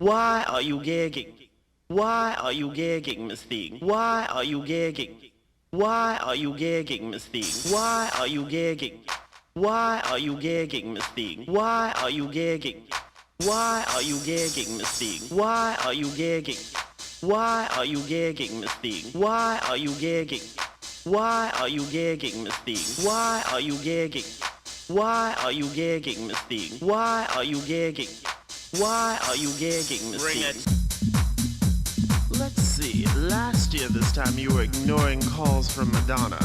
Why are you gagging? Why are you gagging, Miss Thing? Why are you gagging? Why are you gagging, Miss Thing? Why are you gagging? Why are you gagging, Miss Thing? Why are you gagging? Why are you gagging, Miss Thing? Why are you gagging? Why are you gagging, Miss Thing? Why are you gagging? Why are you gagging, Miss Thing? Why are you gagging? Why are you gagging, Miss Thing? Why are you gagging? Why are you gagging, Miss Thing? Let's see. Last year this time you were ignoring calls from Madonna.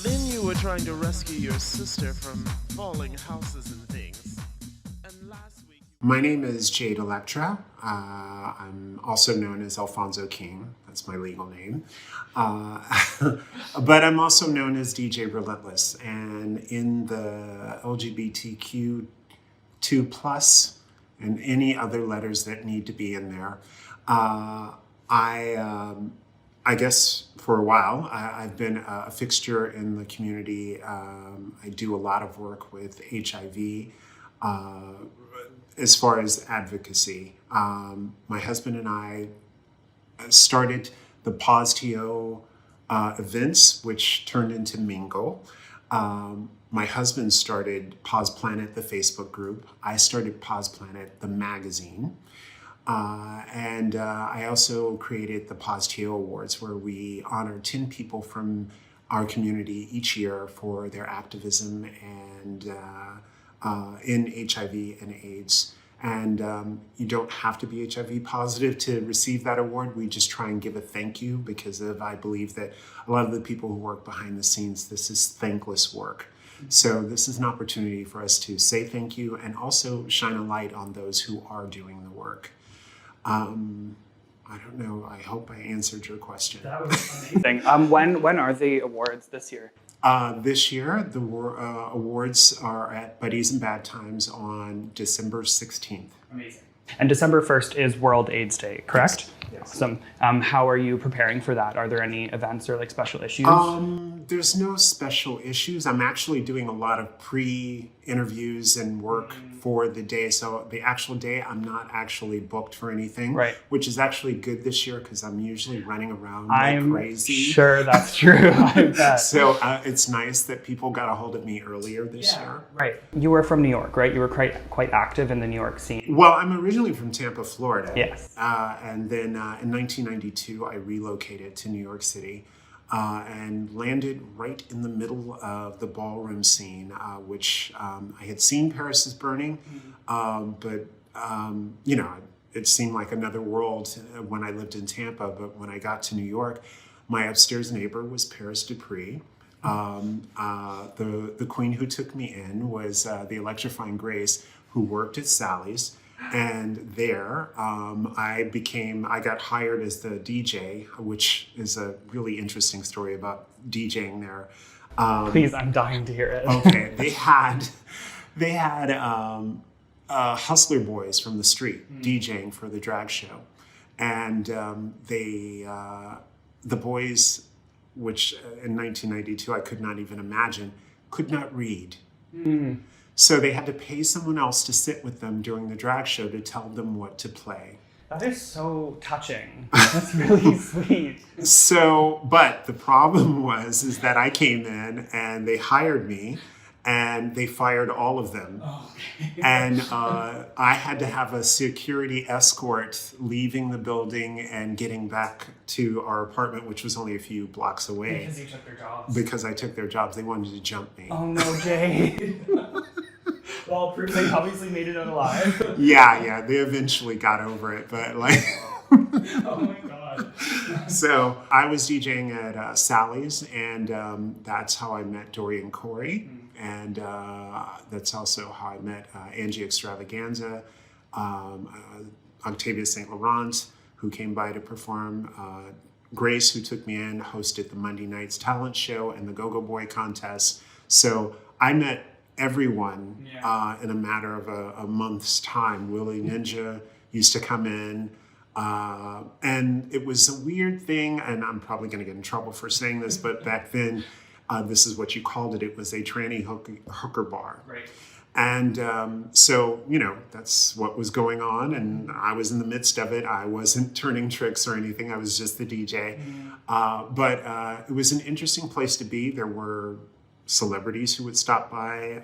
Then you were trying to rescue your sister from falling houses and things. And last week... My name is Jade Elektra. I'm also known as Alfonso King. That's my legal name. But I'm also known as DJ Relentless. And in the LGBTQ2+ and any other letters that need to be in there, I guess for a while, I've been a fixture in the community. I do a lot of work with HIV as far as advocacy. My husband and I started the Pause TO events, which turned into Mingle. My husband started Pause Planet, the Facebook group. I started Pause Planet, the magazine. And I also created the Pause TO Awards, where we honor 10 people from our community each year for their activism and in HIV and AIDS. And you don't have to be HIV positive to receive that award. We just try and give a thank you because I believe that a lot of the people who work behind the scenes, this is thankless work. So this is an opportunity for us to say thank you and also shine a light on those who are doing the work. I don't know. I hope I answered your question. That was amazing. When are the awards this year? This year, the awards are at Buddies and Bad Times on December 16th. Amazing. And December 1st is World AIDS Day, correct? Yes. Awesome. How are you preparing for that? Are there any events or special issues? There's no special issues. I'm actually doing a lot of pre-interviews and work for the day. So the actual day, I'm not actually booked for anything, right. Which is actually good this year because I'm usually running around like crazy. I'm sure that's true. I bet. So it's nice that people got a hold of me earlier this year. Right. You were from New York, right? You were quite active in the New York scene. Well, I'm originally from Tampa, Florida. Yes. And then in 1992, I relocated to New York City. And landed right in the middle of the ballroom scene, which I had seen Paris is Burning, but it seemed like another world when I lived in Tampa. But when I got to New York, my upstairs neighbor was Paris Dupree. The queen who took me in was the Electrifying Grace, who worked at Sally's. And there, I got hired as the DJ, which is a really interesting story about DJing there. Please, I'm dying to hear it. Okay, they had hustler boys from the street DJing for the drag show, and the boys, which in 1992 I could not even imagine, could not read. So they had to pay someone else to sit with them during the drag show to tell them what to play. That is so touching. That's really sweet. So, but the problem is that I came in and they hired me and they fired all of them. Oh, okay. And I had to have a security escort leaving the building and getting back to our apartment, which was only a few blocks away. Because you took their jobs. Because I took their jobs. They wanted to jump me. Oh no, Jay. Well, proof they obviously made it out alive. Yeah, they eventually got over it, but like... Oh my God. So I was DJing at Sally's, and that's how I met Dorian Corey, and that's also how I met Angie Extravaganza, Octavia St. Laurent, who came by to perform, Grace, who took me in, hosted the Monday Nights Talent Show and the Go-Go Boy contest. So I met everyone in a matter of a month's time. Willie Ninja used to come in. And it was a weird thing, and I'm probably going to get in trouble for saying this, but back then, this is what you called it. It was a tranny hooker bar. Right. And so, you know, that's what was going on. And I was in the midst of it. I wasn't turning tricks or anything. I was just the DJ. But it was an interesting place to be. There were celebrities who would stop by.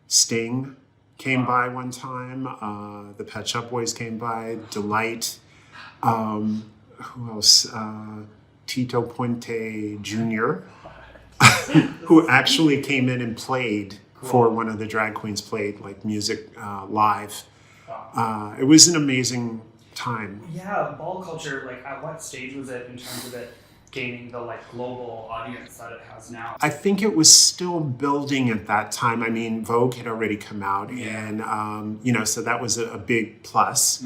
Sting came by one time. The Pet Shop Boys came by. Delight. Who else? Tito Puente Jr., who actually came in and played for one of the drag queens, played like music live. It was an amazing time. Yeah, ball culture, like at what stage was it in terms of it gaining the like global audience that it has now? I think it was still building at that time. I mean, Vogue had already come out, and you know, so that was a big plus.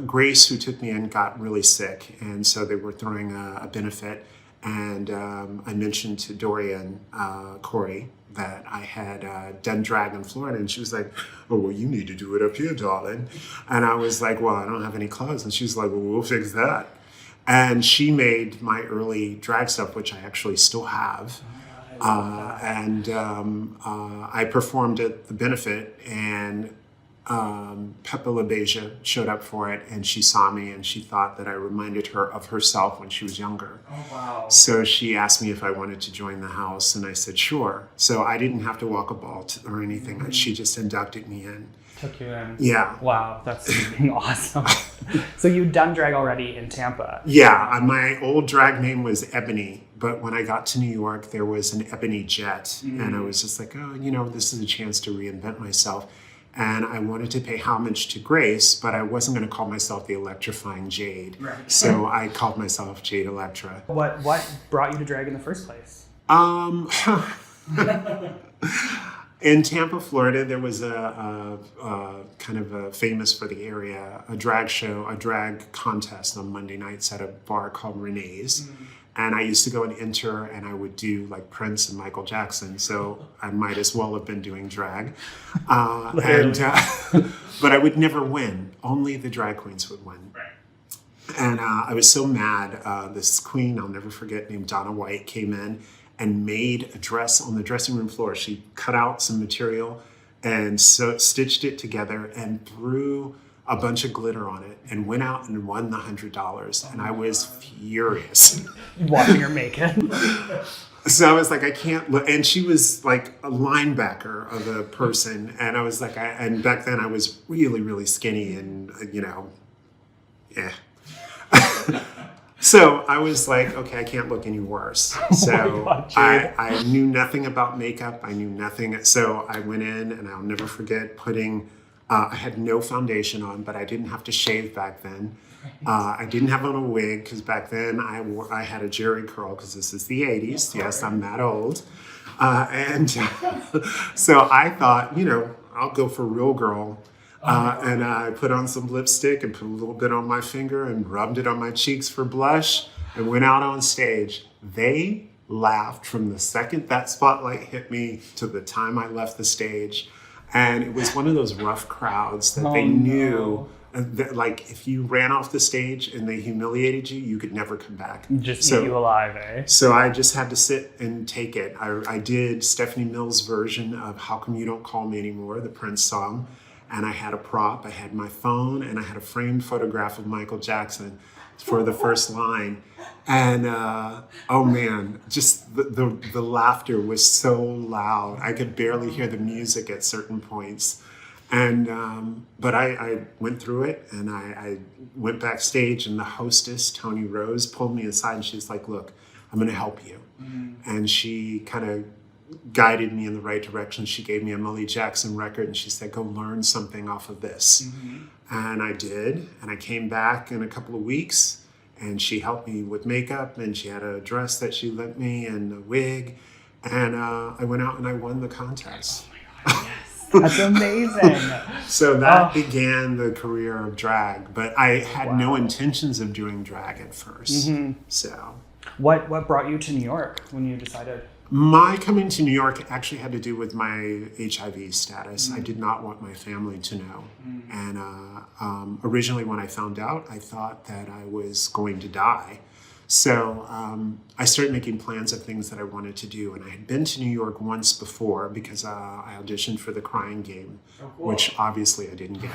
Grace, who took me in, got really sick, and so they were throwing a benefit. And I mentioned to Dorian Corey that I had done drag in Florida, and she was like, "Oh, well, you need to do it up here, darling." And I was like, "Well, I don't have any clothes." And she was like, "Well, we'll fix that." And she made my early drag stuff, which I actually still have. I performed at the benefit, and Pepe LaBeija showed up for it, and she saw me, and she thought that I reminded her of herself when she was younger. Oh, wow. So she asked me if I wanted to join the house, and I said, sure. So I didn't have to walk a ball or anything. She just inducted me in. Took you in. Yeah. Wow, that's awesome. So you'd done drag already in Tampa. Yeah, my old drag name was Ebony, but when I got to New York, there was an Ebony Jet, and I was just like, oh, you know, this is a chance to reinvent myself. And I wanted to pay homage to Grace, but I wasn't going to call myself the Electrifying Jade. Right. So I called myself Jade Elektra. What brought you to drag in the first place? In Tampa, Florida, there was a kind of a famous for the area, a drag contest on Monday nights at a bar called Renee's. And I used to go and enter, and I would do like Prince and Michael Jackson. So I might as well have been doing drag. But I would never win. Only the drag queens would win. Right. And I was so mad. This queen, I'll never forget, named Donna White, came in and made a dress on the dressing room floor. She cut out some material and stitched it together and threw a bunch of glitter on it and went out and won the $100. And I was furious. Watching her make it. So I was like, I can't look. And she was like a linebacker of a person. And I was like, and back then I was really, really skinny and, you know, yeah. So I was like, okay, I can't look any worse. So I knew nothing about makeup. I knew nothing. So I went in, and I'll never forget putting, I had no foundation on, but I didn't have to shave back then. I didn't have on a wig, because back then I had a Jerry curl, because this is the 80s. Yes, I'm that old. So I thought, you know, I'll go for real girl. And I put on some lipstick and put a little bit on my finger and rubbed it on my cheeks for blush and went out on stage. They laughed from the second that spotlight hit me to the time I left the stage. And it was one of those rough crowds that they knew that, like, if you ran off the stage and they humiliated you, you could never come back. Just eat you alive, eh? So I just had to sit and take it. I did Stephanie Mills' version of How Come You Don't Call Me Anymore, the Prince song. And I had a prop, I had my phone, and I had a framed photograph of Michael Jackson for the first line. And oh man, just the laughter was so loud. I could barely hear the music at certain points. And but I went through it, and I went backstage, and the hostess, Tony Rose, pulled me aside, and she was like, look, I'm gonna help you. And she kind of guided me in the right direction. She gave me a Millie Jackson record, and she said, go learn something off of this. And I did, and I came back in a couple of weeks, and she helped me with makeup, and she had a dress that she lent me and a wig, and I went out and I won the contest. Oh my God, yes. That's amazing. So that began the career of drag, but I had no intentions of doing drag at first. So what brought you to New York when you decided? My coming to New York actually had to do with my HIV status. I did not want my family to know. And originally when I found out, I thought that I was going to die. So I started making plans of things that I wanted to do. And I had been to New York once before because I auditioned for the Crying Game, which obviously I didn't get.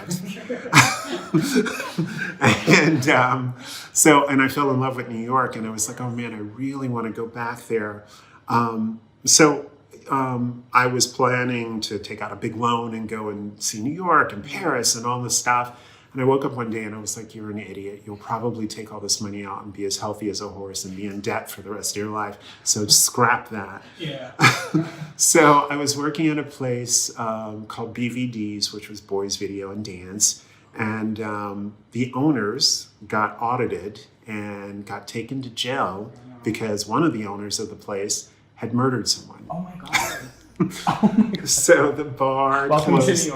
And and I fell in love with New York, and I was like, oh man, I really want to go back there. I was planning to take out a big loan and go and see New York and Paris and all this stuff. And I woke up one day and I was like, you're an idiot. You'll probably take all this money out and be as healthy as a horse and be in debt for the rest of your life. So scrap that. Yeah. So I was working at a place called BVDs, which was Boys Video and Dance. And the owners got audited and got taken to jail because one of the owners of the place had murdered someone. Oh my God. Oh my God. So the bar closed.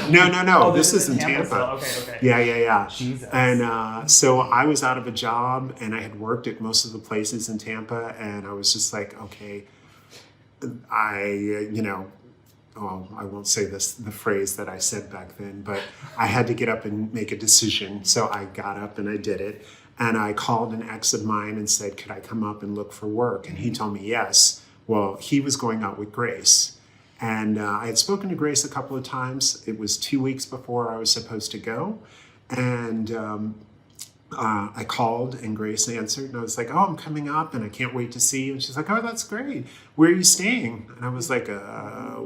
No. This is in Tampa. Okay. Yeah. Jesus. And so I was out of a job, and I had worked at most of the places in Tampa, and I was just like, okay, I won't say the phrase that I said back then, but I had to get up and make a decision. So I got up and I did it. And I called an ex of mine and said, could I come up and look for work? And he told me yes. Well, he was going out with Grace. And I had spoken to Grace a couple of times. It was 2 weeks before I was supposed to go. And I called and Grace answered. And I was like, oh, I'm coming up and I can't wait to see you. And she's like, oh, that's great. Where are you staying? And I was like,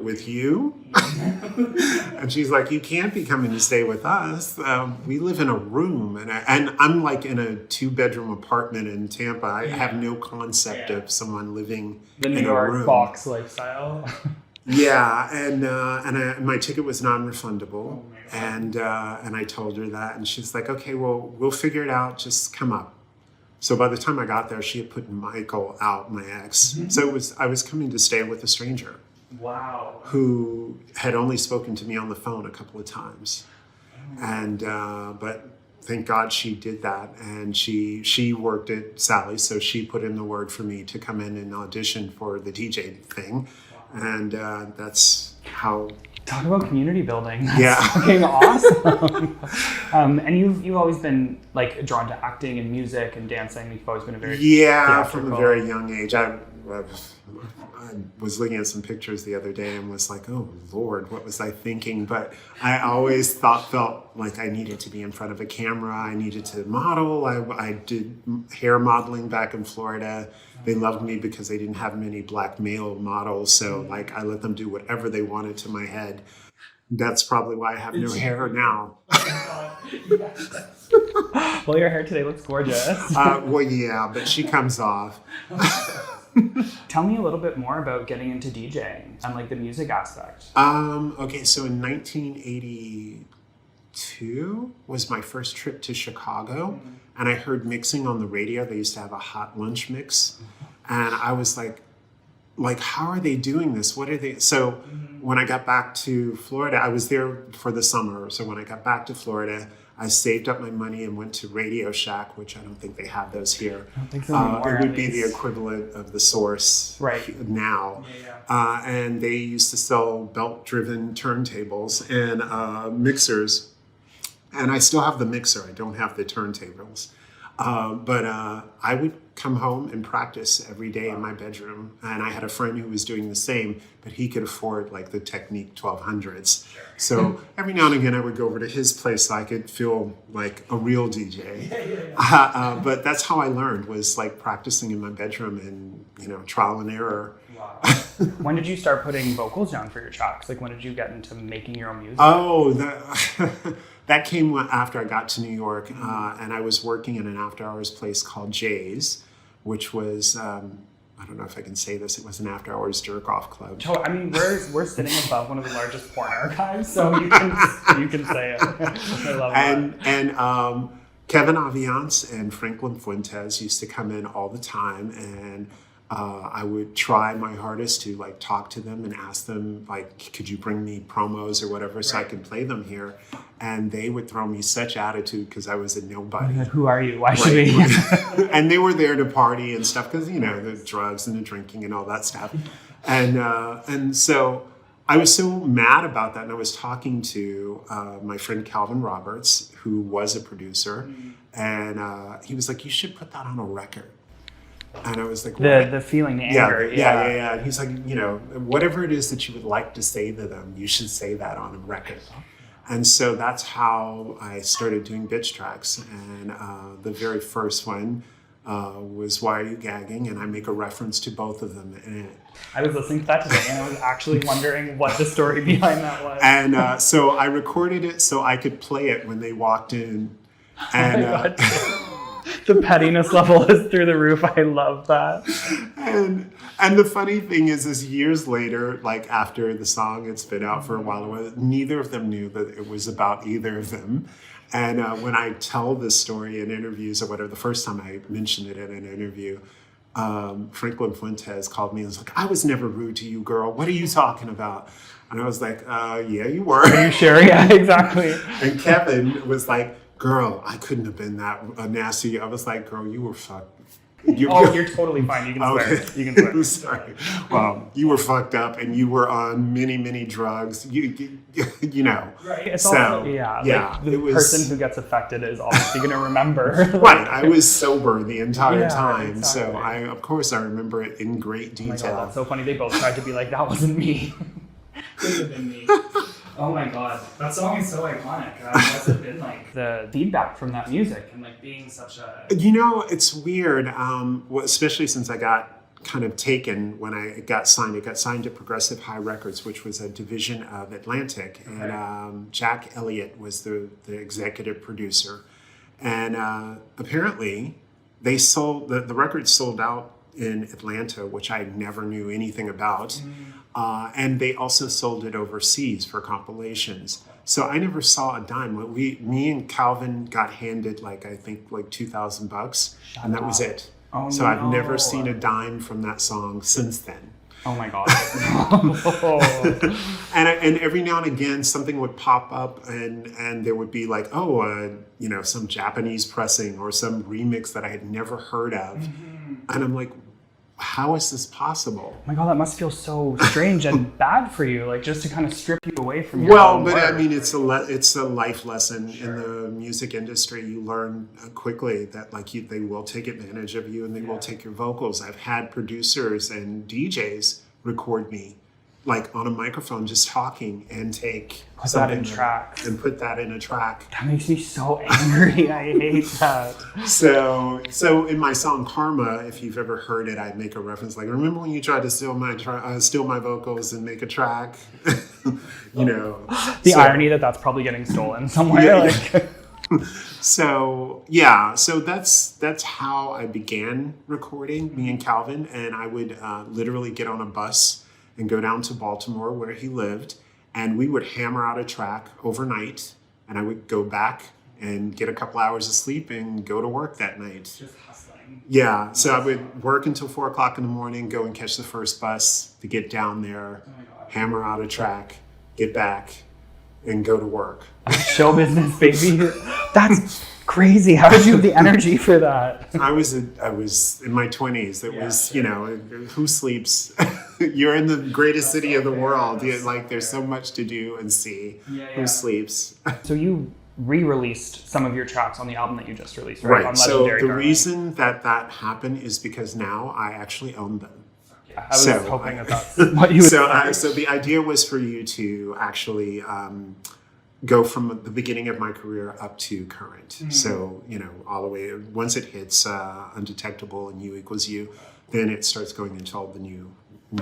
with you? And she's like, you can't be coming to stay with us. We live in a room. And I'm like in a 2-bedroom apartment in Tampa. I have no concept of someone living the New in York a room. box lifestyle. Yeah, and my ticket was non-refundable, and I told her that, and she's like, okay, well, we'll figure it out. Just come up. So by the time I got there, she had put Michael out, my ex. Mm-hmm. So I was coming to stay with a stranger. Wow. Who had only spoken to me on the phone a couple of times, and but thank God she did that, and she worked at Sally's, so she put in the word for me to come in and audition for the DJ thing. And that's how. Talk about community building. That's yeah, fucking awesome. And you've always been like drawn to acting and music and dancing. You've always been a very from a very young age. I was looking at some pictures the other day and was like, oh Lord, what was I thinking? But I always felt like I needed to be in front of a camera. I needed to model. I did hair modeling back in Florida. They loved me because they didn't have many black male models. So like I let them do whatever they wanted to my head. That's probably why I have no hair now. Well, your hair today looks gorgeous. Well, yeah, but she comes off. Tell me a little bit more about getting into DJing and like the music aspect. Okay, so in 1982 was my first trip to Chicago, and I heard mixing on the radio. They used to have a hot lunch mix, and I was like, how are they doing this? What are they? So when I got back to Florida, I was there for the summer. So when I got back to Florida, I saved up my money and went to Radio Shack, which I don't think they have those here. I don't think so anymore, it would be the equivalent of the Source now. Yeah. And they used to sell belt-driven turntables and mixers. And I still have the mixer. I don't have the turntables. But I would come home and practice every day in my bedroom. And I had a friend who was doing the same, but he could afford like the Technique 1200s. Sure. So every now and again I would go over to his place so I could feel like a real DJ. But that's how I learned, was like practicing in my bedroom and, trial and error. Wow. When did you start putting vocals down for your tracks? Like when did you get into making your own music? Oh, that came after I got to New York, and I was working in an after-hours place called Jade's, which was, I don't know if I can say this, it was an after-hours jerk-off club. I mean, we're sitting above one of the largest porn archives, so you can say it. I love that. And Kevin Aviance and Franklin Fuentes used to come in all the time, and I would try my hardest to like talk to them and ask them like, could you bring me promos or whatever so I could play them here? And they would throw me such attitude because I was a nobody. Who are you? Why should we? And they were there to party and stuff because, the drugs and the drinking and all that stuff. And so I was so mad about that. And I was talking to my friend Calvin Roberts, who was a producer. And he was like, you should put that on a record. And I was like, what? The feeling, the Yeah, anger. yeah. And he's like, whatever it is that you would like to say to them, you should say that on a record. And so that's how I started doing bitch tracks. And the very first one was Why Are You Gagging? And I make a reference to both of them in it. I was listening to that today and I was actually wondering what the story behind that was. And so I recorded it so I could play it when they walked in. And oh my God. The pettiness level is through the roof. I love that. And the funny thing is years later, like after the song, it's been out for a while, neither of them knew that it was about either of them. And when I tell this story in interviews or whatever, the first time I mentioned it in an interview, Franklin Fuentes called me and was like, I was never rude to you, girl. What are you talking about? And I was like, yeah, you were. Are you sure? Yeah, exactly. And Kevin was like, girl, I couldn't have been that nasty. I was like, girl, you were fucked. You're totally fine. You can swear. Okay. You can swear. Sorry. Well, you were fucked up and you were on many, many drugs. You know. Right. It's so, also, like the person who gets affected is obviously going to remember. Right. I was sober the entire time. Exactly. So of course, I remember it in great detail. Oh my God, that's so funny. They both tried to be like, that wasn't me. Couldn't have been me. Oh my God, that song is so iconic. What's it been like? The feedback from that music and like being such a... It's weird, especially since I got kind of taken when I got signed. It got signed to Progressive High Records, which was a division of Atlantic. Okay. And Jack Elliott was the executive producer. And apparently they sold, the record sold out in Atlanta, which I never knew anything about. And they also sold it overseas for compilations. So I never saw a dime. Me and Calvin got handed I think $2,000, and that was it. Oh, so I've never seen a dime from that song since then. Oh my God. And every now and again something would pop up and there would be like, some Japanese pressing or some remix that I had never heard of. Mm-hmm. And I'm like, how is this possible? Oh my God, that must feel so strange and bad for you, like just to kind of strip you away from your own work. I mean, it's a life lesson. Sure. In the music industry. You learn quickly that they will take advantage of you and they will take your vocals. I've had producers and DJs record me on a microphone just talking and put that in tracks and put that in a track. That makes me so angry. I hate that. So in my song Karma, if you've ever heard it, I make a reference remember when you tried to steal my vocals and make a track? The irony that's probably getting stolen somewhere. So that's how I began recording, me and Calvin, and I would literally get on a bus and go down to Baltimore where he lived, and we would hammer out a track overnight, and I would go back and get a couple hours of sleep and go to work that night. Just hustling. Yeah, so I would work until 4 o'clock in the morning, go and catch the first bus to get down there, hammer out a track, get back, and go to work. Show business, baby. That's crazy. How did you have the energy for that? I was in my 20s. It was, who sleeps? You're in the greatest city of the world. There's so much to do and see. Who sleeps? So you re-released some of your tracks on the album that you just released, right? Right. So the reason that happened is because now I actually own them. I was hoping that's what you would say. So the idea was for you to actually go from the beginning of my career up to current. Mm-hmm. So, all the way, once it hits Undetectable and U = U, then it starts going into all the new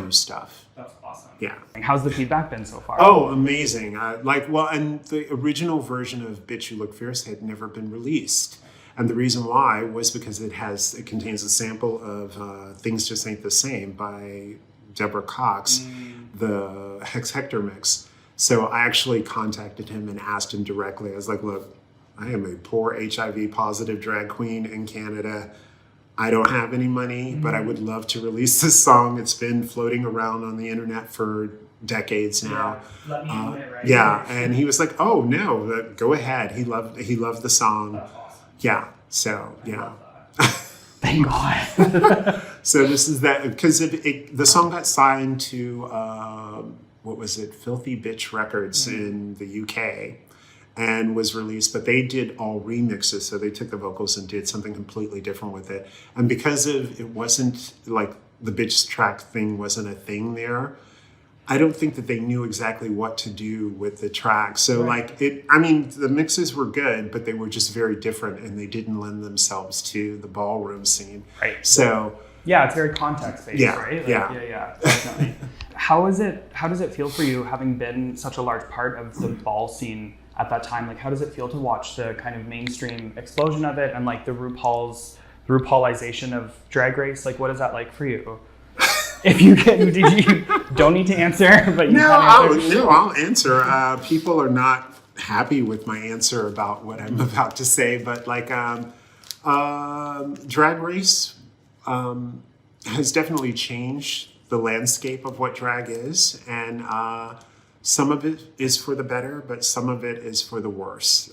stuff. That's awesome. Yeah. How's the feedback been so far? Oh, amazing. And the original version of Bitch You Look Fierce had never been released. And the reason why was because it contains a sample of Things Just Ain't the Same by Deborah Cox, the Hex Hector mix. So I actually contacted him and asked him directly. I was like, look, I am a poor HIV positive drag queen in Canada. I don't have any money, but I would love to release this song. It's been floating around on the internet for decades now. Yeah, let me know it, right? Yeah, and he was like, oh, no, go ahead. He loved the song. That's awesome. Yeah, so, yeah. Thank God. So this is that, because the song got signed to, Filthy Bitch Records in the UK. and was released, but they did all remixes. So they took the vocals and did something completely different with it. And because of it wasn't like the bitch track thing wasn't a thing there, I don't think that they knew exactly what to do with the track. So the mixes were good, but they were just very different and they didn't lend themselves to the ballroom scene. Right. So yeah, it's very context based, right? Like, yeah, definitely. How does it feel for you, having been such a large part of the ball scene at that time? Like, how does it feel to watch the kind of mainstream explosion of it and like the RuPaulization of Drag Race? Like, what is that like for you? If you don't need to answer, but you I'll answer. People are not happy with my answer about what I'm about to say, but like Drag Race has definitely changed the landscape of what drag is, and some of it is for the better, but some of it is for the worse,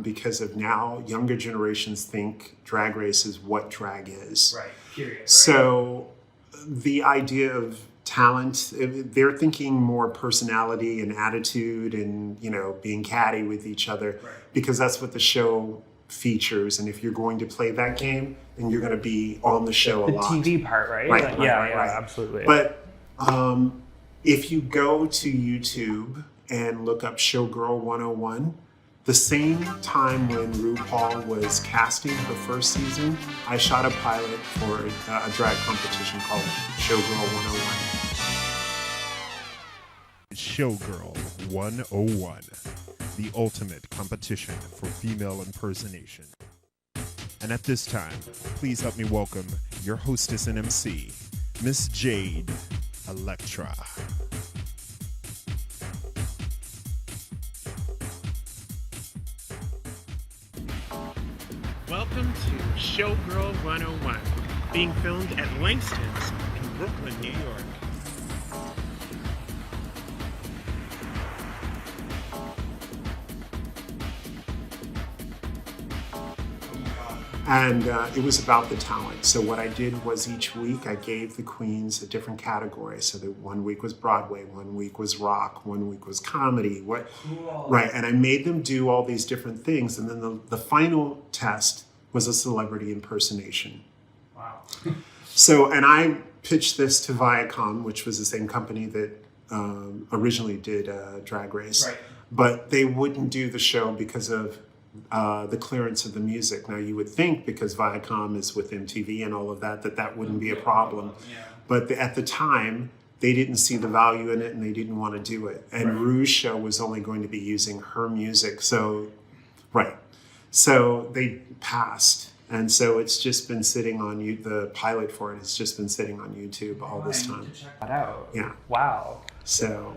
because of now younger generations think Drag Race is what drag is. Right. Period. Right? So the idea of talent, they're thinking more personality and attitude and, being catty with each other, because that's what the show features. And if you're going to play that game, then you're going to be on the show a lot. The TV part, right? Right, Yeah, absolutely. But if you go to YouTube and look up Showgirl 101, the same time when RuPaul was casting the first season, I shot a pilot for a drag competition called Showgirl 101. Showgirl 101, the ultimate competition for female impersonation. And at this time, please help me welcome your hostess and MC, Miss Jade Elektra. Welcome to Showgirl 101, being filmed at Langston's in Brooklyn, New York. And it was about the talent. So what I did was each week I gave the queens a different category. So that 1 week was Broadway, 1 week was rock, 1 week was comedy. Right, and I made them do all these different things. And then the final test was a celebrity impersonation. Wow. So, and I pitched this to Viacom, which was the same company that originally did Drag Race. Right. But they wouldn't do the show because of the clearance of the music. Now you would think because Viacom is with MTV and all of that that wouldn't be a problem. Yeah. But at the time, they didn't see the value in it and they didn't want to do it. And Rouge Show was only going to be using her music. So they passed. And so it's just been sitting on the pilot for it has just been sitting on YouTube all this time. I need to check that out. Yeah. Wow. So...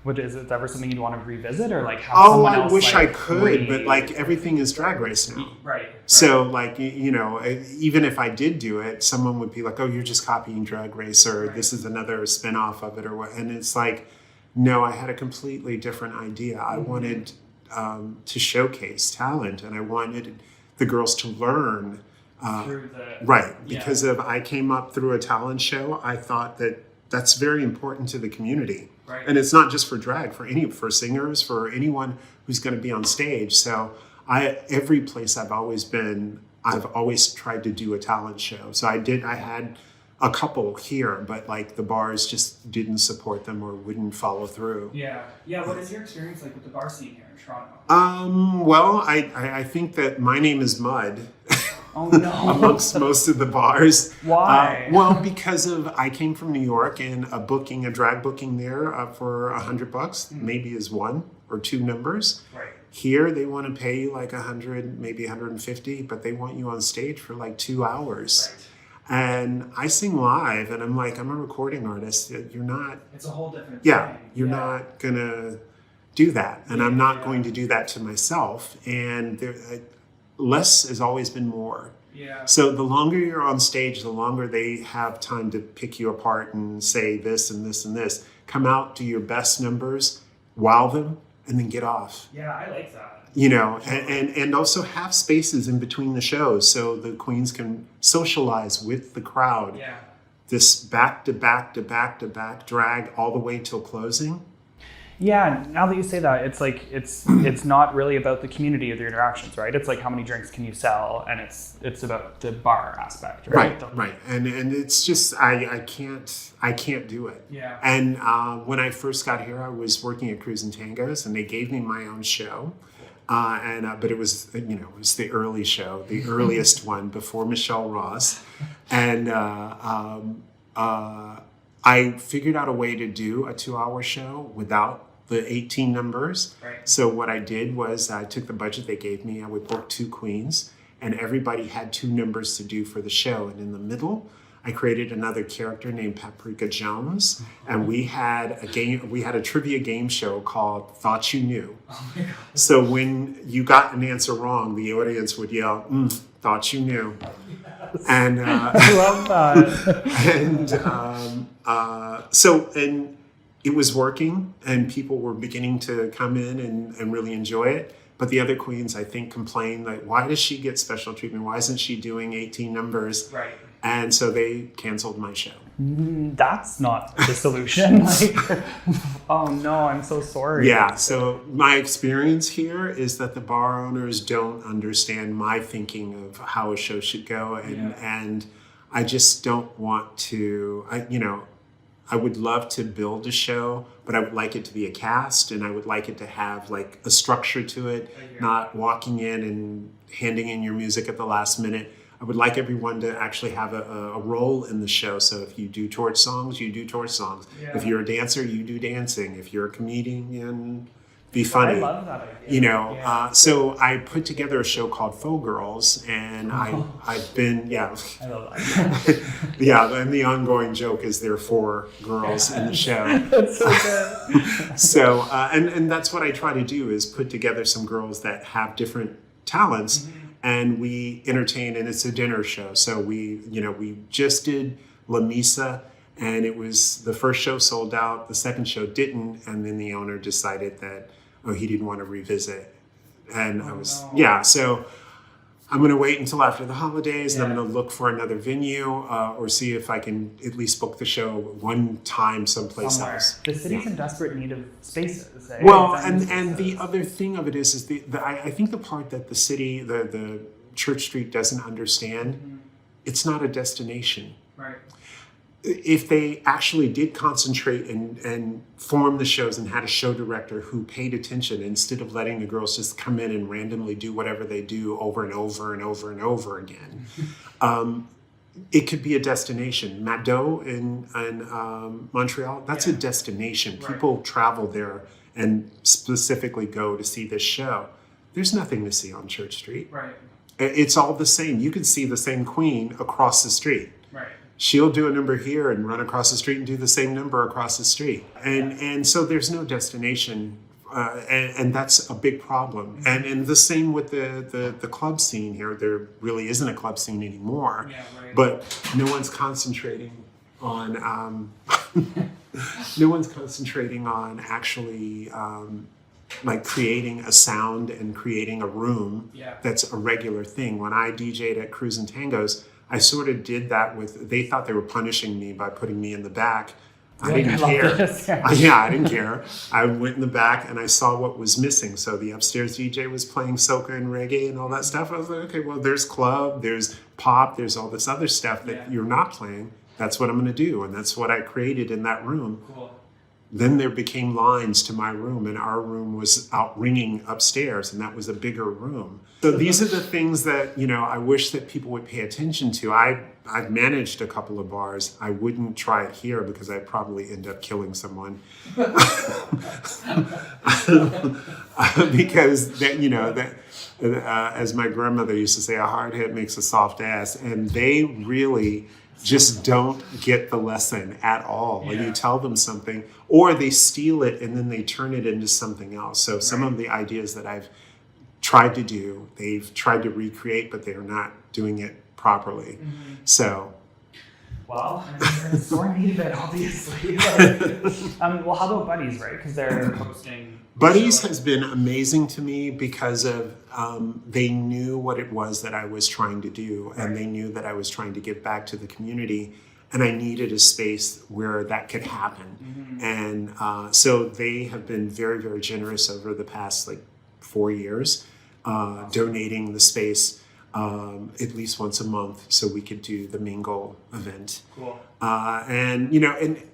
Is it ever something you'd want to revisit or like have someone else? I wish I could, but like everything is Drag Race now. Right. So like, even if I did do it, someone would be like, oh, you're just copying Drag Race or this is another spin-off of it or what. And it's like, no, I had a completely different idea. I wanted to showcase talent and I wanted the girls to learn. Because I came up through a talent show. I thought that that's very important to the community. Right. And it's not just for drag, for singers, for anyone who's going to be on stage. So every place I've always been, I've always tried to do a talent show. So I had a couple here, but like the bars just didn't support them or wouldn't follow through. Yeah. What is your experience like with the bar scene here in Toronto? Well, I think that my name is Mud. Oh no! Amongst most of the bars. Why? Well, because I came from New York and a drag booking there for $100 maybe is 1 or 2 numbers. Right. Here they want to pay you like $100, maybe $150, but they want you on stage for like 2 hours. Right. And I sing live, and I'm a recording artist. You're not. It's a whole different. You're not gonna do that, and I'm not going to do that to myself. And less has always been more. Yeah. So the longer you're on stage, the longer they have time to pick you apart and say this and this and this. Come out, do your best numbers, wow them, and then get off. Yeah, I like that. And also have spaces in between the shows so the queens can socialize with the crowd. Yeah. This back to back to back to back drag all the way till closing. Yeah, now that you say that, it's like it's not really about the community of the interactions, right? It's like how many drinks can you sell, and it's about the bar aspect, right? Right. And it's just I can't do it. Yeah. And when I first got here, I was working at Cruise and Tangos, and they gave me my own show. But it was it was the early show, the earliest one before Michelle Ross, and I figured out a way to do a 2-hour show without the 18 numbers. Right. So what I did was I took the budget they gave me. I would book 2 queens, and everybody had 2 numbers to do for the show. And in the middle, I created another character named Paprika Jones, and we had a trivia game show called Thought You Knew. Oh my God. So when you got an answer wrong, the audience would yell, "Thought you knew." Yes. And I love that. and it was working, and people were beginning to come in and really enjoy it. But the other queens, I think, complained, like, why does she get special treatment? Why isn't she doing 18 numbers? Right. And so they canceled my show. That's not the solution. Like, oh no, I'm so sorry. Yeah, so my experience here is that the bar owners don't understand my thinking of how a show should go. And I just don't want to, I would love to build a show, but I would like it to be a cast, and I would like it to have like a structure to it, not walking in and handing in your music at the last minute. I would like everyone to actually have a role in the show. So if you do torch songs, you do torch songs. Yeah. If you're a dancer, you do dancing. If you're a comedian, be funny. I love that idea. So I put together a show called Faux Girls, and I've been, I love that. and the ongoing joke is there are 4 girls in the show. That's so good. So, and that's what I try to do, is put together some girls that have different talents. Mm-hmm. And we entertain, and it's a dinner show. So we just did La Misa, and it was the first show sold out, the second show didn't, and then the owner decided that he didn't want to revisit. And so I'm going to wait until after the holidays, and I'm going to look for another venue or see if I can at least book the show one time someplace else. The city's in desperate need of spaces. Eh? Well, and the other thing of it is I think the part that the city, the Church Street doesn't understand, it's not a destination. Right. If they actually did concentrate and form the shows and had a show director who paid attention, instead of letting the girls just come in and randomly do whatever they do over and over and over and over again, it could be a destination. Mado in Montreal, that's a destination. Right. People travel there and specifically go to see this show. There's nothing to see on Church Street. Right. It's all the same. You could see the same queen across the street. Right. She'll do a number here and run across the street and do the same number across the street. And so there's no destination, and that's a big problem. And the same with the club scene here. There really isn't a club scene anymore. Yeah, right. But no one's concentrating on actually like creating a sound and creating a room that's a regular thing. When I DJ'd at Cruise and Tangos, I sort of did that they thought they were punishing me by putting me in the back. I didn't care. I didn't care. I went in the back and I saw what was missing. So the upstairs DJ was playing soca and reggae and all that stuff. I was like, okay, well, there's club, there's pop, there's all this other stuff that you're not playing. That's what I'm going to do. And that's what I created in that room. Cool. Then there became lines to my room, and our room was out ringing upstairs, and that was a bigger room. So these are the things that, I wish that people would pay attention to. I've managed a couple of bars. I wouldn't try it here because I'd probably end up killing someone. Because as my grandmother used to say, a hard head makes a soft ass, and they really just don't get the lesson at all when you tell them something, or they steal it and then they turn it into something else. So some of the ideas that I've tried to do, they've tried to recreate, but they're not doing it properly. Mm-hmm. So. Well, you're in sore need of it, obviously. Well, how about Buddies, right? Because they're hosting. Buddies has been amazing to me because of they knew what it was that I was trying to do, and they knew that I was trying to give back to the community. and I needed a space where that could happen. And so they have been very, very generous over the past 4 years, donating the space at least once a month so we could do the Mingle event. Cool. And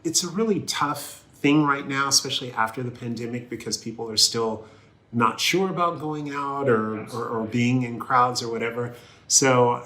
it's a really tough thing right now, especially after the pandemic, because people are still not sure about going out or being in crowds or whatever. So,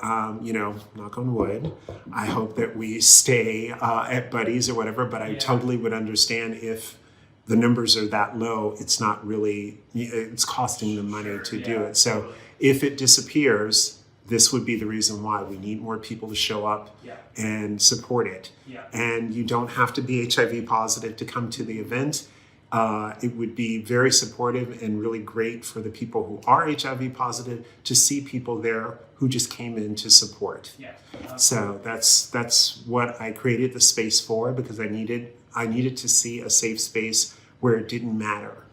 knock on wood, I hope that we stay at Buddy's or whatever, but I totally would understand if the numbers are that low, it's not really, it's costing them money to do it. So if it disappears, this would be the reason why we need more people to show up and support it. And you don't have to be HIV positive to come to the event. It would be very supportive and really great for the people who are HIV positive to see people there who just came in to support. So that's what I created the space for, because I needed to see a safe space where it didn't matter,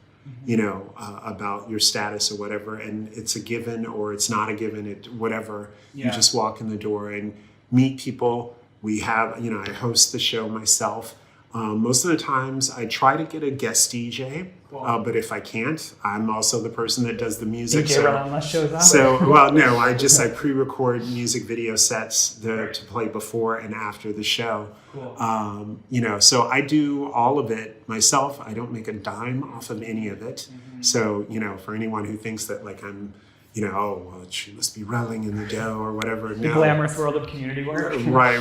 about your status or whatever, and it's a given or it's not a given, whatever. You just walk in the door and meet people. We have, I host the show myself. Most of the times I try to get a guest DJ, but if I can't, I'm also the person that does the music. I pre-record music video sets to play before and after the show. So I do all of it myself. I don't make a dime off of any of it. So, for anyone who thinks that I'm, she must be rolling in the dough or whatever. The glamorous world of community work. Right.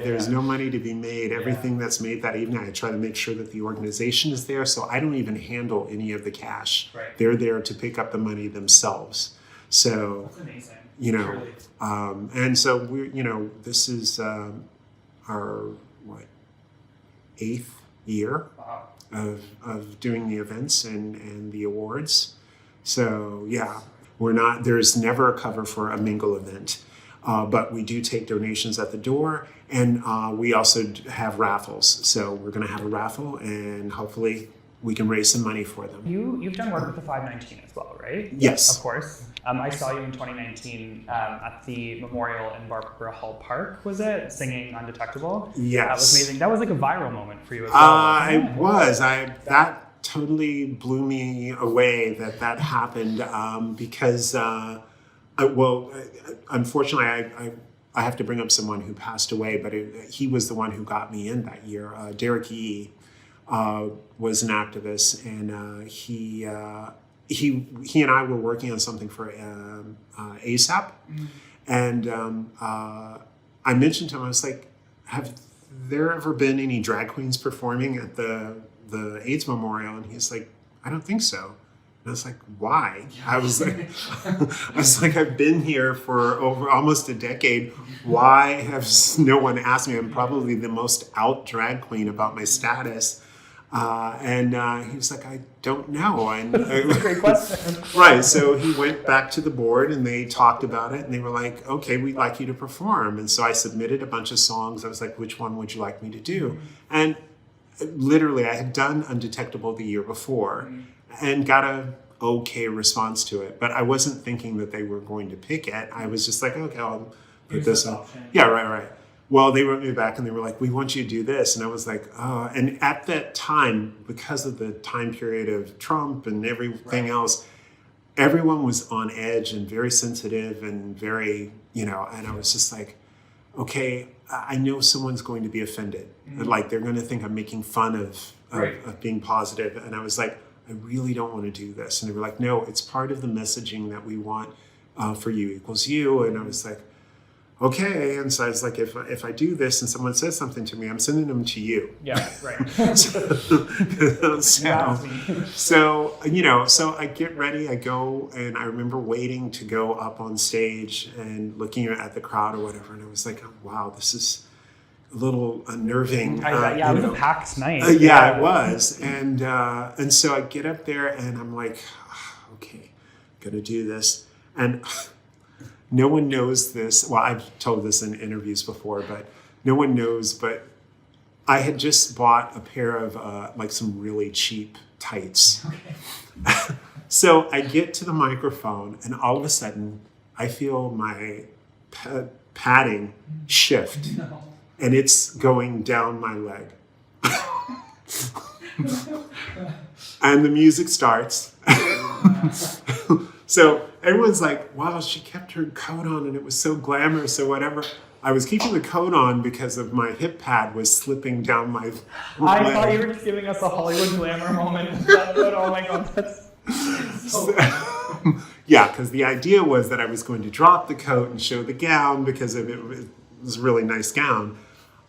There's no money to be made. Everything that's made that evening, I try to make sure that the organization is there. So I don't even handle any of the cash. They're there to pick up the money themselves. So, that's amazing. And so we're, this is our, 8th year of doing the events and the awards. So, there's never a cover for a Mingle event, but we do take donations at the door, and we also have raffles. So we're going to have a raffle, and hopefully we can raise some money for them. You've done work with the 519 as well, right? Yes. Of course. I saw you in 2019 at the memorial in Barbara Hall Park, was it? Singing Undetectable? Yes. That was amazing. That was like a viral moment for you as well. It was. That totally blew me away that happened because, unfortunately, I have to bring up someone who passed away, but he was the one who got me in that year. Derek Yee was an activist, and he and I were working on something for ASAP, and I mentioned to him, I was like, have there ever been any drag queens performing at the AIDS memorial? And he's like, I don't think so. And I was like, why? I was like, I've been here for over almost a decade. Why has no one asked me? I'm probably the most out drag queen about my status. And he was like, I don't know. And That's a great question. Right. So he went back to the board and they talked about it and they were like, okay, we'd like you to perform. And so I submitted a bunch of songs. I was like, which one would you like me to do? And literally I had done Undetectable the year before and got a okay response to it. But I wasn't thinking that they were going to pick it. I was just like, okay, I'll put this on. Yeah, right. Well, they wrote me back and they were like, we want you to do this. And I was like, oh. And at that time, because of the time period of Trump and everything else, everyone was on edge and very sensitive and very, and I was just like, okay, I know someone's going to be offended. Like they're going to think I'm making fun of being positive. And I was like, I really don't want to do this. And they were like, no, it's part of the messaging that we want for you equals you. And I was like, okay. And so I was like, if I do this and someone says something to me, I'm sending them to you. Yeah, right. So I get ready, I go, and I remember waiting to go up on stage and looking at the crowd or whatever. And I was like, oh, wow, this is a little unnerving. It was a packed night. It was. And so I get up there and I'm like, okay, gonna do this. And no one knows this. Well, I've told this in interviews before, but no one knows. But I had just bought a pair of some really cheap tights. Okay. So I get to the microphone, and all of a sudden, I feel my padding shift. No. and it's going down my leg. And the music starts. So everyone's like, wow, she kept her coat on and it was so glamorous or whatever. I was keeping the coat on because of my hip pad was slipping down my leg. I thought you were just giving us a Hollywood glamour moment. Oh my God, that's so yeah, because the idea was that I was going to drop the coat and show the gown because of it was a really nice gown.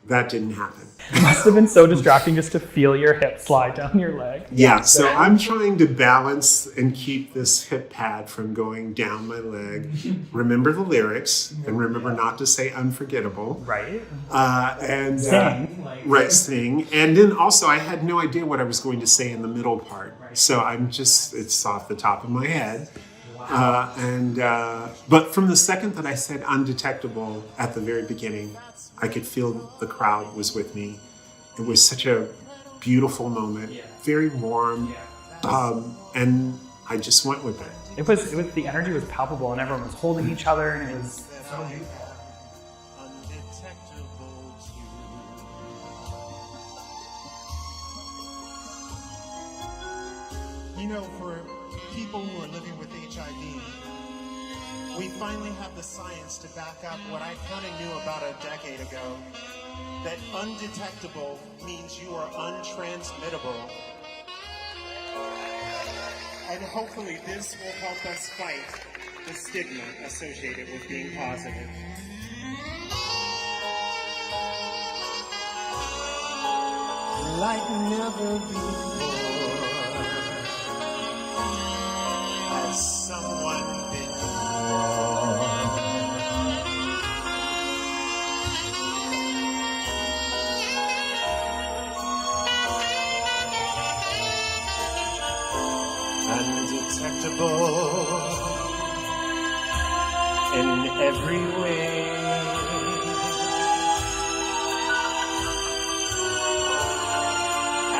That didn't happen. It must have been so distracting just to feel your hip slide down your leg. Yeah, so I'm trying to balance and keep this hip pad from going down my leg. Remember the lyrics and remember not to say unforgettable. Right. Sing. Right, sing. And then also I had no idea what I was going to say in the middle part. So it's off the top of my head. But from the second that I said undetectable at the very beginning, I could feel the crowd was with me. It was such a beautiful moment, very warm, and I just went with it. It was the energy was palpable, and everyone was holding each other, and it was so beautiful. You know, for people who are living with HIV, we finally have the science to back up what I kind of knew about a decade ago, that undetectable means you are untransmittable. And hopefully this will help us fight the stigma associated with being positive. Like never before has someone been undetectable in every way.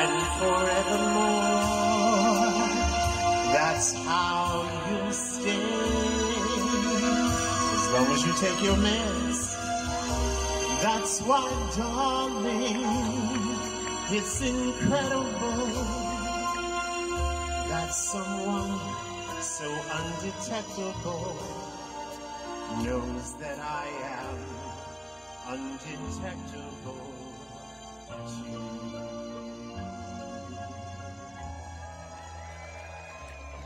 And forevermore, that's how you'll stay. As long as you take your meds, that's why, darling, it's incredible that someone so undetectable knows that I am undetectable too.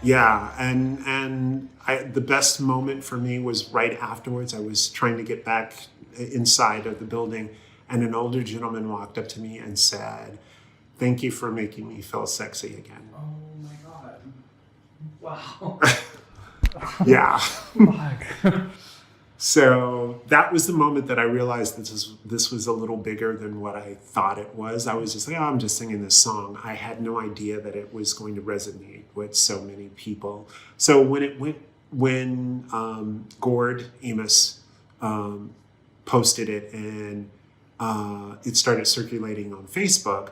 Yeah, and the best moment for me was right afterwards. I was trying to get back inside of the building, and an older gentleman walked up to me and said, "Thank you for making me feel sexy again." Oh my God. Wow. Yeah. Fuck. So that was the moment that I realized this was a little bigger than what I thought it was. I was just like, oh, I'm just singing this song. I had no idea that it was going to resonate with so many people. So when Gord Amos posted it and it started circulating on Facebook,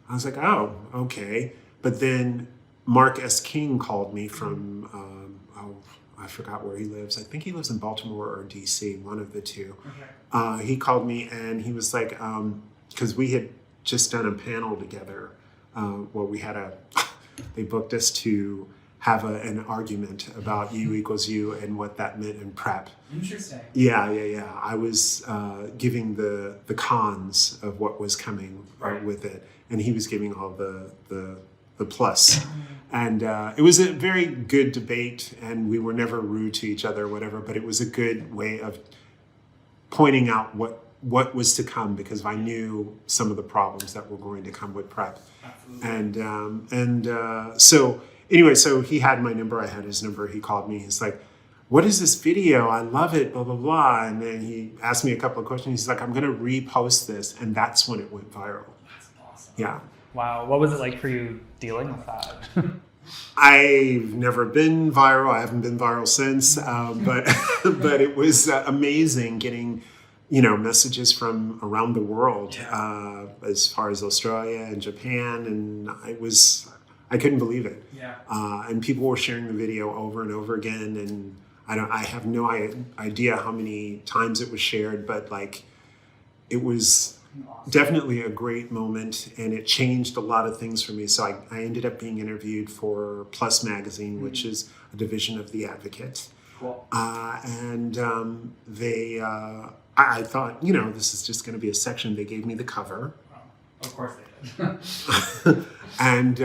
I was like, oh, okay. But then Mark S. King called me from I forgot where he lives. I think he lives in Baltimore or DC, one of the two. Okay. He called me and he was like, because we had just done a panel together where we had they booked us to have an argument about U equals U and what that meant in prep. Interesting. Yeah. I was giving the cons of what was coming with it, and he was giving all the plus. And it was a very good debate, and we were never rude to each other or whatever, but it was a good way of pointing out what was to come, because I knew some of the problems that were going to come with prep. Absolutely. So he had my number, I had his number, he called me, he's like, what is this video? I love it, blah, blah, blah. And then he asked me a couple of questions. He's like, I'm going to repost this. And that's when it went viral. That's awesome. Yeah. Wow. What was it like for you dealing with that? I've never been viral. I haven't been viral since. But it was amazing getting, messages from around the world, as far as Australia and Japan. And I couldn't believe it. Yeah. And people were sharing the video over and over again. And I have no idea how many times it was shared, but it was definitely a great moment, and it changed a lot of things for me. So I ended up being interviewed for Plus Magazine, which is a division of The Advocate. Cool. I thought, you know, this is just going to be a section. They gave me the cover. Of course they did. And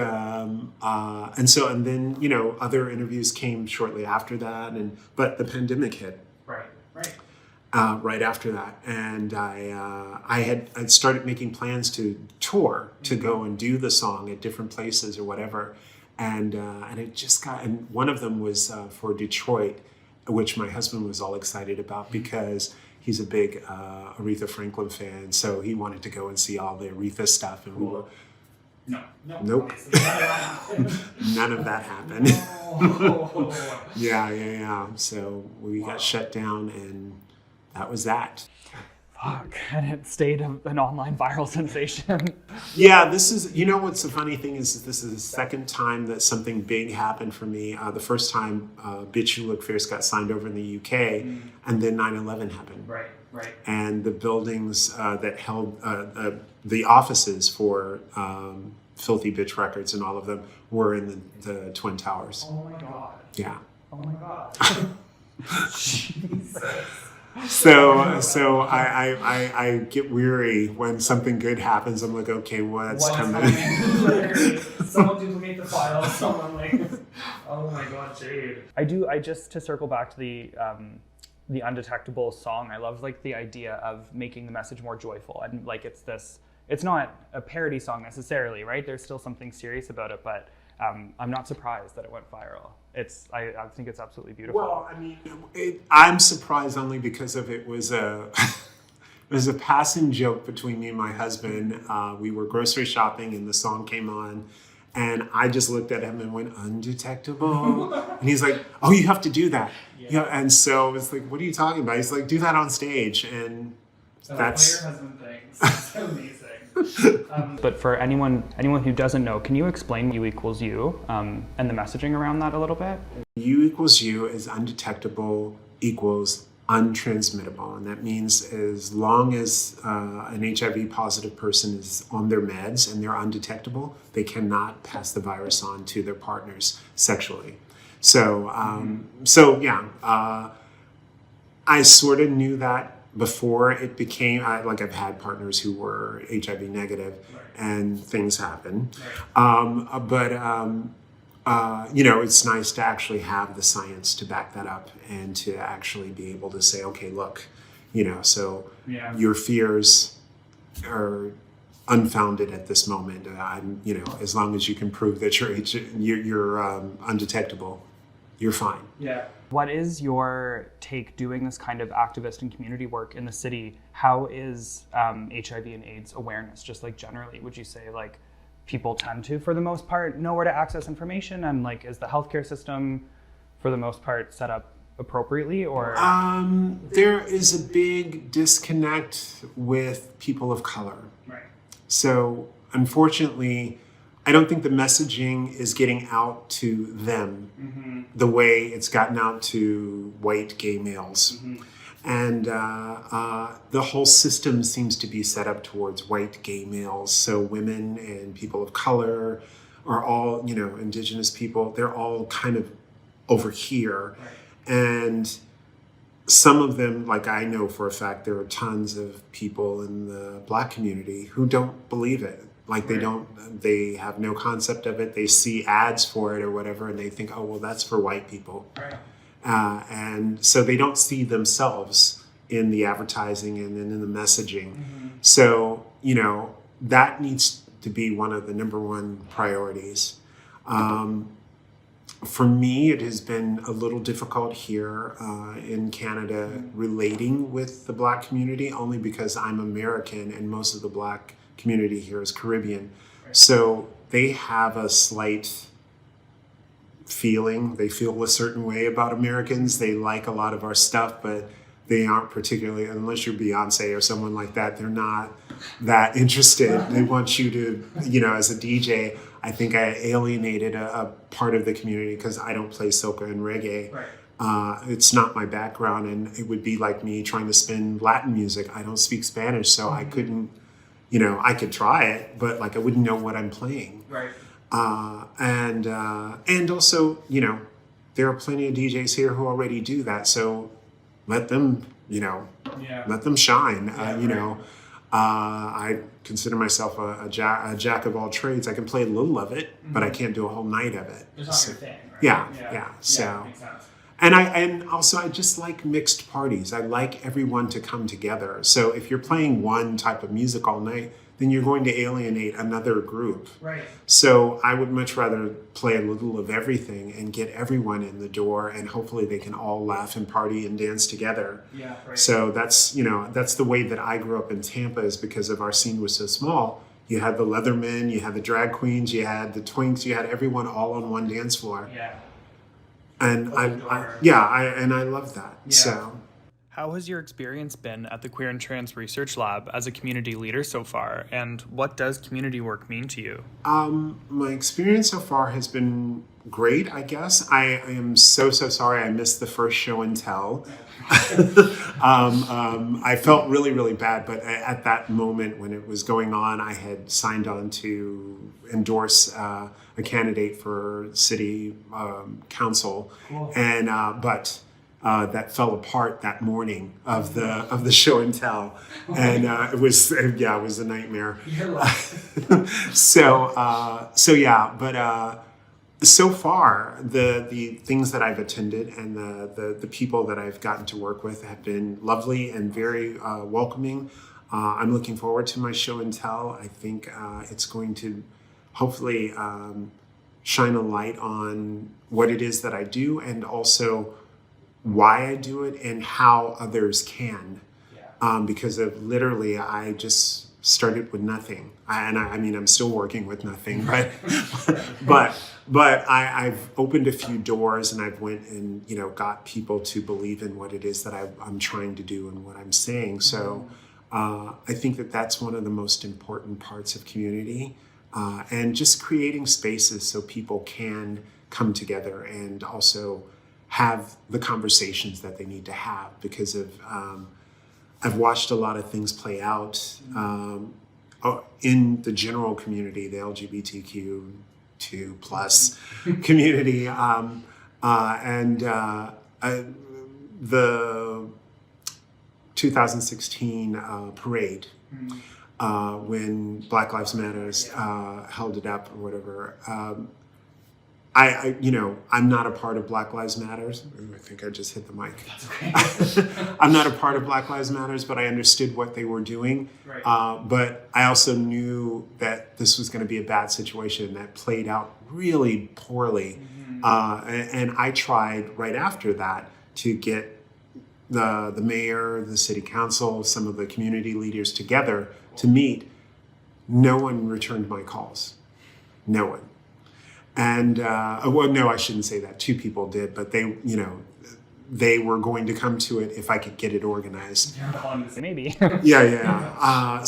then, you know, other interviews came shortly after that, but the pandemic hit. Right. Right after that, and I'd started making plans to tour, to go and do the song at different places or whatever, and it just and one of them was for Detroit, which my husband was all excited about because he's a big Aretha Franklin fan, so he wanted to go and see all the Aretha stuff, and we were. Nope. None of that happened. No. Yeah. So we got shut down, and that was that. Fuck, and it stayed an online viral sensation. Yeah, this is, you know what's the funny thing is this is the second time that something big happened for me. The first time Bitch You Look Fierce got signed over in the UK, and then 9/11 happened. Right. And the buildings that held the offices for Filthy Bitch Records and all of them were in the Twin Towers. Oh my God. Yeah. Oh my God. Jesus. So I get weary when something good happens. I'm like, okay, what's coming? Someone duplicate the file. Someone oh my God, Jade. I just to circle back to the Undetectable song. I love the idea of making the message more joyful, and it's not a parody song necessarily, right? There's still something serious about it, but I'm not surprised that it went viral. I think it's absolutely beautiful. Well, I mean, I'm surprised only because it was a passing joke between me and my husband. We were grocery shopping and the song came on, and I just looked at him and went, "Undetectable," and he's like, "Oh, you have to do that." Yeah. And so it's like, "What are you talking about?" He's like, "Do that on stage," and that's what your husband thinks. It's amazing. But for anyone who doesn't know, can you explain U equals U and the messaging around that a little bit? U equals U is undetectable equals untransmittable. And that means as long as an HIV positive person is on their meds and they're undetectable, they cannot pass the virus on to their partners sexually. So, I sort of knew that before it became, I've had partners who were HIV negative, and things happen. It's nice to actually have the science to back that up and to actually be able to say, okay, look, your fears are unfounded at this moment. As long as you can prove that you're undetectable, you're fine. Yeah. What is your take doing this kind of activist and community work in the city? How is HIV and AIDS awareness, just generally? Would you say people tend to, for the most part, know where to access information, and is the healthcare system, for the most part, set up appropriately, or? There is a big disconnect with people of color. Right. So unfortunately, I don't think the messaging is getting out to them the way it's gotten out to white gay males. And the whole system seems to be set up towards white gay males. So women and people of color are all, indigenous people, they're all kind of over here. Right. And some of them, I know for a fact, there are tons of people in the Black community who don't believe it. They have no concept of it. They see ads for it or whatever, and they think, oh, well, that's for white people. Right. And so they don't see themselves in the advertising and in the messaging. So, that needs to be one of the number one priorities. For me, it has been a little difficult here in Canada relating with the Black community, only because I'm American and most of the Black community here is Caribbean. So they have a slight feeling. They feel a certain way about Americans. They like a lot of our stuff, but they aren't particularly, unless you're Beyonce or someone like that, they're not that interested. They want you to, as a DJ, I think I alienated a part of the community because I don't play soca and reggae. Right. It's not my background, and it would be like me trying to spin Latin music. I don't speak Spanish, so I couldn't I could try it, but like I wouldn't know what I'm playing. Right. And also, there are plenty of DJs here who already do that. So let them, let them shine. I consider myself a jack of all trades. I can play a little of it, but I can't do a whole night of it. It's not your thing, right? Yeah. So, makes sense. and also I just like mixed parties. I like everyone to come together. So if you're playing one type of music all night, then you're going to alienate another group. Right. So I would much rather play a little of everything and get everyone in the door, and hopefully they can all laugh and party and dance together. Yeah, right. So that's the way that I grew up in Tampa, is because of our scene was so small. You had the Leathermen, you had the drag queens, you had the twinks, you had everyone all on one dance floor. Yeah. And I love that. Yeah. So. How has your experience been at the Queer and Trans Research Lab as a community leader so far, and what does community work mean to you? My experience so far has been great, I guess. I am so sorry I missed the first show and tell. I felt really, really bad, but at that moment when it was going on, I had signed on to endorse a candidate for city council, Cool. and but that fell apart that morning of the show and tell, and it was a nightmare. So far the things that I've attended and the people that I've gotten to work with have been lovely and very welcoming. I'm looking forward to my show and tell. I think it's going to hopefully shine a light on what it is that I do, and also why I do it and how others can. Because of literally, I just started with nothing. I mean, I'm still working with nothing, but I've opened a few doors, and I've went and, got people to believe in what it is that I'm trying to do and what I'm saying. So I think that that's one of the most important parts of community, and just creating spaces so people can come together and also have the conversations that they need to have, because of I've watched a lot of things play out in the general community, the LGBTQ2 plus community, the 2016 parade, when Black Lives Matters held it up or whatever. I'm not a part of Black Lives Matters. Ooh, I think I just hit the mic. That's okay. I'm not a part of Black Lives Matters, but I understood what they were doing. Right. But I also knew that this was going to be a bad situation that played out really poorly. And I tried right after that to get the mayor, the city council, some of the community leaders together to meet. No one returned my calls. No one. And, no, I shouldn't say that. 2 people did, but they were going to come to it if I could get it organized. Maybe. Yeah. I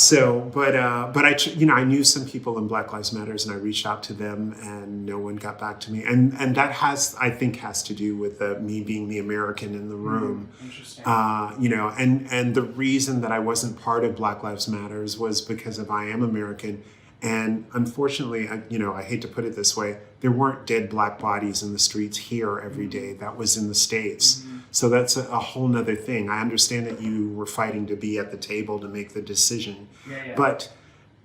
knew some people in Black Lives Matters, and I reached out to them, and no one got back to me. And that I think has to do with me being the American in the room. Interesting. And the reason that I wasn't part of Black Lives Matters was because of I am American. And unfortunately, I hate to put it this way, there weren't dead Black bodies in the streets here every day. That was in the States. So that's a whole nother thing. I understand that you were fighting to be at the table to make the decision. But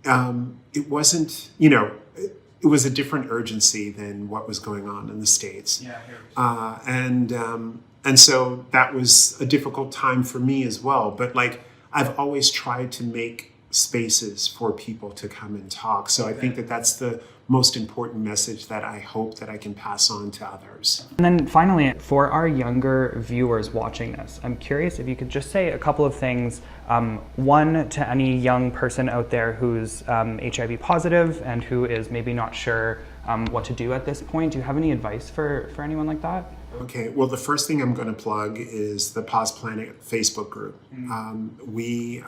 it wasn't, it was a different urgency than what was going on in the States. And so that was a difficult time for me as well. But I've always tried to make spaces for people to come and talk. So I think that that's the most important message that I hope that I can pass on to others. And then finally, for our younger viewers watching this, I'm curious if you could just say a couple of things. One, to any young person out there who's HIV positive and who is maybe not sure what to do at this point. Do you have any advice for anyone like that? Okay, well, the first thing I'm going to plug is the Pause Planet Facebook group. We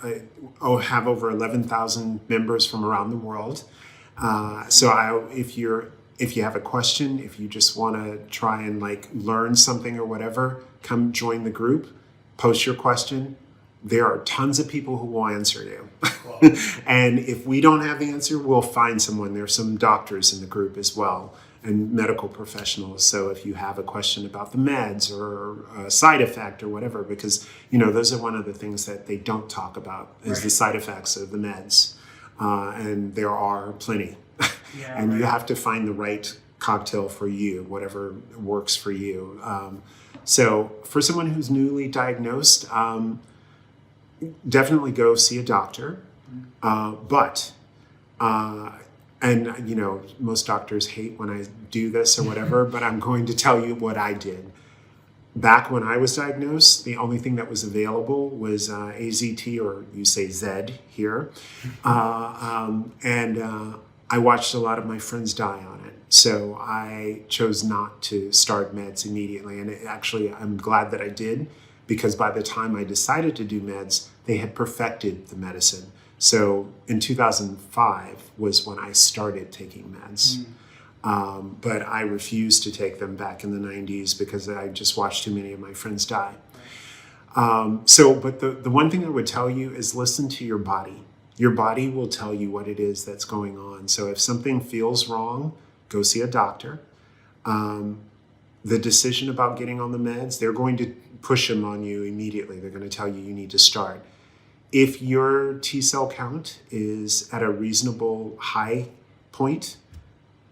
have over 11,000 members from around the world. So if you have a question, if you just want to try and learn something or whatever, come join the group, post your question. there are tons of people who will answer you. And if we don't have the answer, we'll find someone. There's some doctors in the group as well and medical professionals. So if you have a question about the meds or a side effect or whatever, because, those are one of the things that they don't talk about is the side effects of the meds. And there are plenty. And you have to find the right cocktail for you, whatever works for you. So for someone who's newly diagnosed, definitely go see a doctor. Most doctors hate when I do this or whatever, but I'm going to tell you what I did. Back when I was diagnosed, the only thing that was available was AZT, or you say Z here. I watched a lot of my friends die on it. So I chose not to start meds immediately. And I'm glad that I did, because by the time I decided to do meds, they had perfected the medicine. So in 2005 was when I started taking meds. But I refused to take them back in the 90s because I just watched too many of my friends die. But the one thing I would tell you is listen to your body. Your body will tell you what it is that's going on. So if something feels wrong, go see a doctor. The decision about getting on the meds, they're going to push them on you immediately. They're going to tell you need to start. If your T cell count is at a reasonable high point,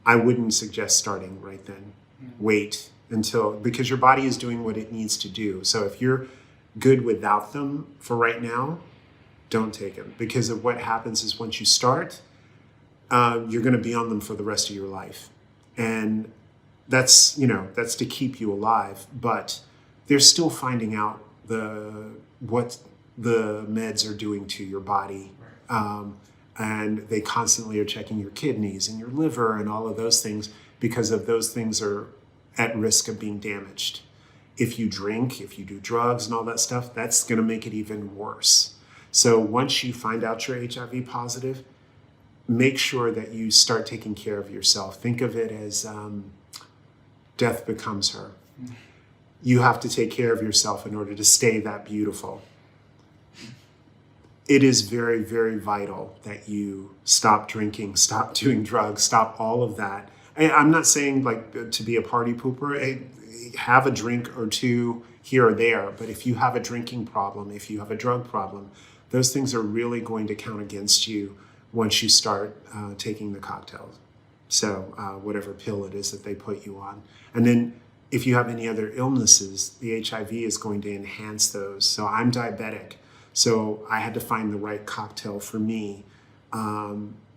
I wouldn't suggest starting right then. Wait because your body is doing what it needs to do. So if you're good without them for right now, don't take them, because of what happens is once you start, you're going to be on them for the rest of your life. And that's to keep you alive, but they're still finding out what the meds are doing to your body. And they constantly are checking your kidneys and your liver and all of those things, because of those things are at risk of being damaged. If you drink, if you do drugs and all that stuff, that's going to make it even worse. So once you find out you're HIV positive, make sure that you start taking care of yourself. Think of it as death becomes her. You have to take care of yourself in order to stay that beautiful. It is very, very vital that you stop drinking, stop doing drugs, stop all of that. I'm not saying to be a party pooper. Have a drink or two here or there, but if you have a drinking problem, if you have a drug problem, those things are really going to count against you once you start taking the cocktails. So whatever pill it is that they put you on. And then if you have any other illnesses, the HIV is going to enhance those. So I'm diabetic. So I had to find the right cocktail for me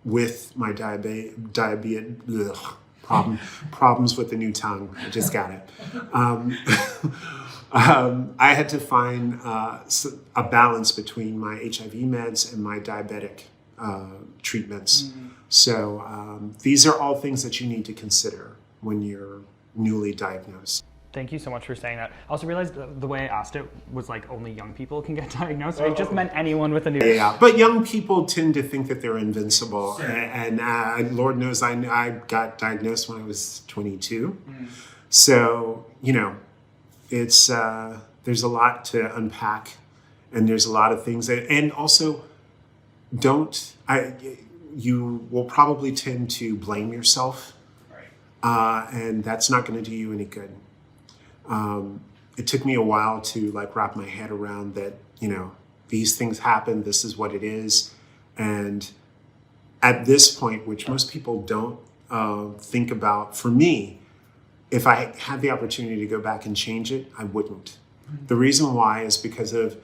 with my problems with the new tongue. I just got it. I had to find a balance between my HIV meds and my diabetic treatments. So these are all things that you need to consider when you're newly diagnosed. Thank you so much for saying that. I also realized the way I asked it was only young people can get diagnosed. I just meant anyone with a new... Yeah, but young people tend to think that they're invincible. Sure. And Lord knows I got diagnosed when I was 22. So, it's there's a lot to unpack, and there's a lot of things and also you will probably tend to blame yourself. Right. And that's not going to do you any good. It took me a while to wrap my head around that, these things happen, this is what it is. And at this point, which most people don't think about, for me, if I had the opportunity to go back and change it, I wouldn't. The reason why is because of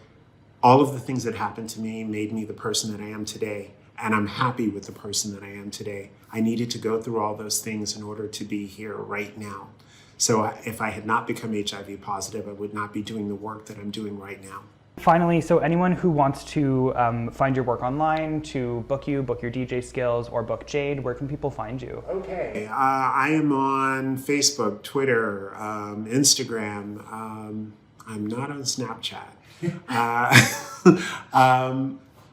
all of the things that happened to me made me the person that I am today. And I'm happy with the person that I am today. I needed to go through all those things in order to be here right now. So if I had not become HIV positive, I would not be doing the work that I'm doing right now. Finally, so anyone who wants to find your work online, to book your DJ skills, or book Jade, where can people find you? Okay, I am on Facebook, Twitter, Instagram. I'm not on Snapchat.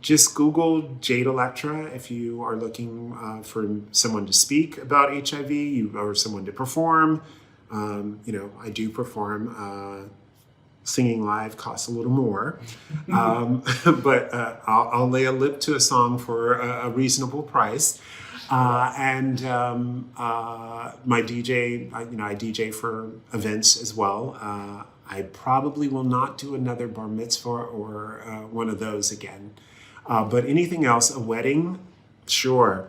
Just Google Jade Elektra if you are looking for someone to speak about HIV or someone to perform. I do perform. singing live costs a little more, but I'll lay a lip to a song for a reasonable price. And my DJ, I DJ for events as well. I probably will not do another bar mitzvah or one of those again. But anything else, a wedding, sure.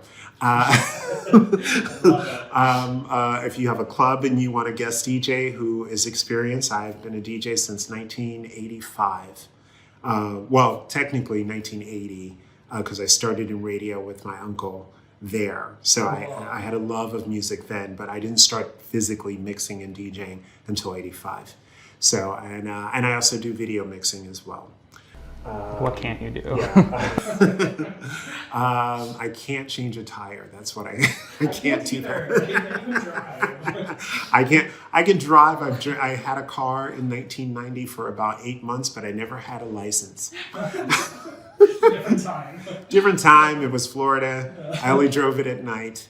If you have a club and you want a guest DJ who is experienced, I've been a DJ since 1985. Well, technically 1980, because I started in radio with my uncle there. So I had a love of music then, but I didn't start physically mixing and DJing until 85. So, and I also do video mixing as well. What can't you do? Yeah. I can't change a tire. That's what I can't do that. I can drive. I had a car in 1990 for about 8 months, but I never had a license. Different time. It was Florida. I only drove it at night.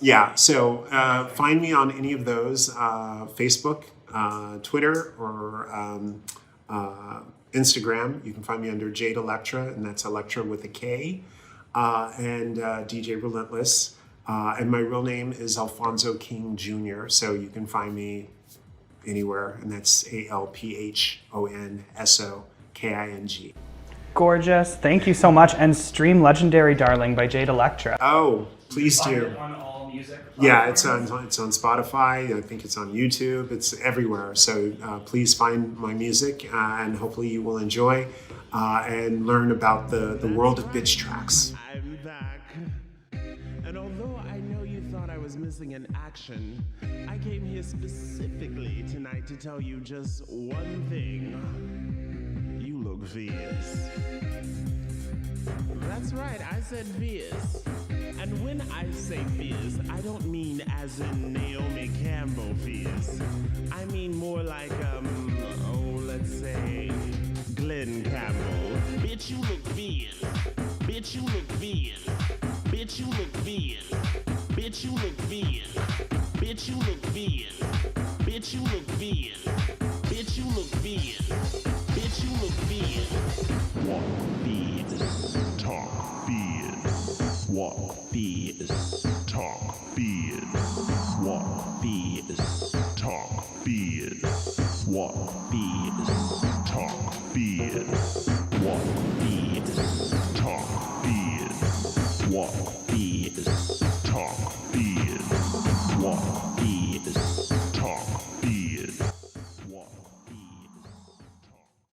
Yeah. So find me on any of those, Facebook, Twitter, or Instagram. You can find me under Jade Elektra, and that's Elektra with a K, and DJ Relentless. And my real name is Alfonso King Jr., so you can find me anywhere, and that's ALPHONSOKING. Gorgeous. Thank you so much. And stream Legendary Darling by Jade Elektra. Oh, please do. On all music platforms? Yeah, it's on Spotify. I think it's on YouTube. It's everywhere. So please find my music, and hopefully you will enjoy and learn about the world of bitch tracks. I'm back. And although I know you thought I was missing in action, I came here specifically tonight to tell you just one thing. You look fierce. That's right, I said fierce. And when I say fierce, I don't mean as in Naomi Campbell fierce. I mean more like, let's say, Glenn Campbell. Bitch, you look fierce. Bitch, you look fierce. Bitch, you look fierce. Bitch, you look fierce. Bitch, you look fierce. Bitch, you look fierce. Bitch, you look fierce. Bitch, you look fierce. Walk fierce, talk fierce. Walk fierce, talk fierce. Walk fierce, talk fierce. Walk fierce, talk fierce.